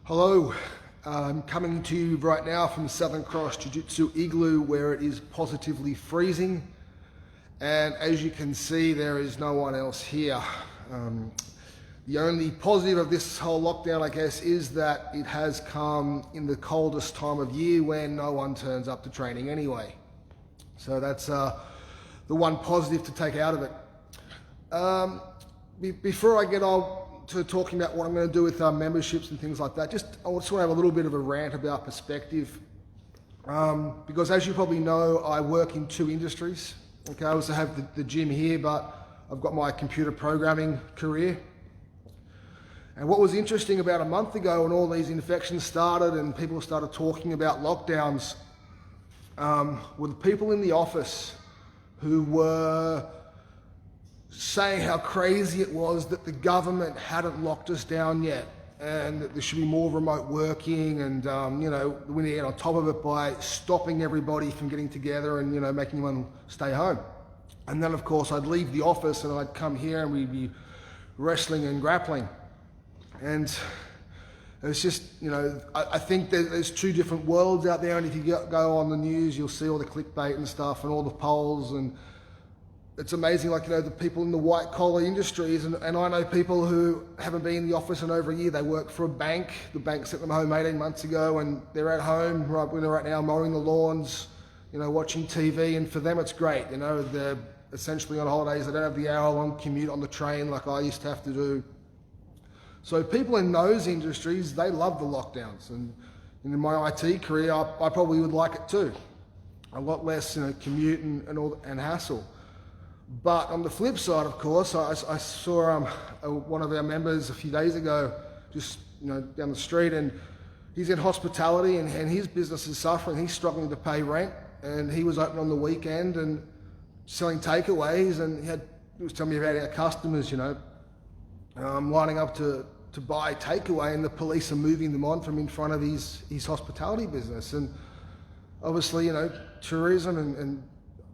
Hello, I'm coming to you right now from Southern Cross Jiu-Jitsu Igloo, where it is positively freezing, and as you can see there is no one else here. The only positive of this whole lockdown, I guess, is that it has come in the coldest time of year when no one turns up to training anyway. So that's the one positive to take out of it. Before I get on to talking about what I'm going to do with memberships and things like that, I just want to have a little bit of a rant about perspective. Because as you probably know, I work in two industries. Okay, I also have the gym here, but I've got my computer programming career. And what was interesting about a month ago when all these infections started and people started talking about lockdowns, were the people in the office who were saying how crazy it was that the government hadn't locked us down yet and that there should be more remote working, and we need to get on top of it by stopping everybody from getting together and making them stay home. And then of course I'd leave the office and I'd come here and we'd be wrestling and grappling. And it's just, I think there's two different worlds out there, and if you go on the news, you'll see all the clickbait and stuff and all the polls, and it's amazing, the people in the white collar industries, and I know people who haven't been in the office in over a year. They work for a bank. The bank sent them home 18 months ago, and they're at home right now mowing the lawns, watching TV, and for them it's great. They're essentially on holidays. They don't have the hour-long commute on the train like I used to have to do. So people in those industries, they love the lockdowns, and in my IT career, I probably would like it too. A lot less, commute and hassle. But on the flip side, of course, I saw one of our members a few days ago, just down the street, and he's in hospitality, and his business is suffering. He's struggling to pay rent, and he was open on the weekend and selling takeaways, and he was telling me about our customers, lining up to buy takeaway, and the police are moving them on from in front of his hospitality business. And obviously, tourism and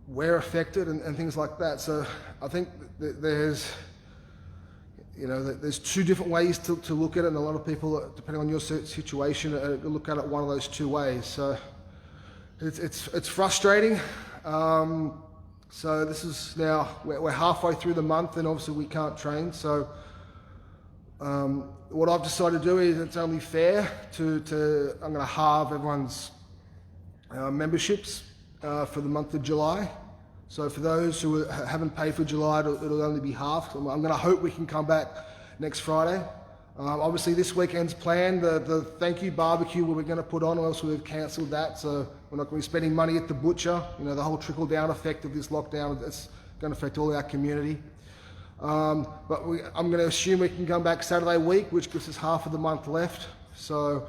we're affected and things like that. So I think there's two different ways to look at it, and a lot of people, depending on your situation, look at it one of those two ways. So it's frustrating. So this is now, we're halfway through the month, and obviously we can't train. So what I've decided to do is, it's only fair I'm going to halve everyone's memberships for the month of July. So for those who haven't paid for July, it'll only be half. I'm going to hope we can come back next Friday. Obviously this weekend's planned, the thank you barbecue we're going to put on, or else we've cancelled that. So we're not going to be spending money at the butcher. The whole trickle down effect of this lockdown, it's going to affect all our community. But I'm going to assume we can come back Saturday week, which gives us half of the month left. So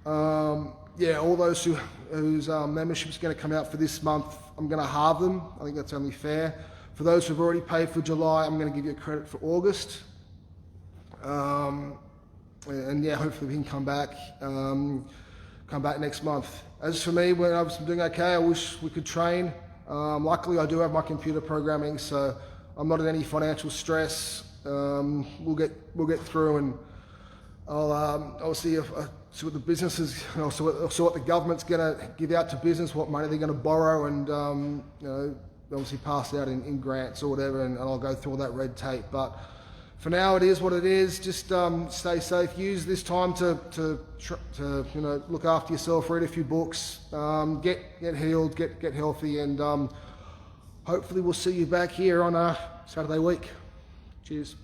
all those whose membership's going to come out for this month, I'm going to halve them. I think that's only fair. For those who've already paid for July, I'm going to give you a credit for August. Hopefully we can come back next month. As for me, when I'm doing okay, I wish we could train. Luckily, I do have my computer programming, so I'm not in any financial stress. We'll get through, and I'll see what the businesses, so what the government's going to give out to business, what money they're going to borrow, and obviously pass out in grants or whatever, and I'll go through all that red tape. But for now, it is what it is. Just stay safe. Use this time to look after yourself. Read a few books. Get healed. Get healthy, and hopefully we'll see you back here on Saturday week. Cheers.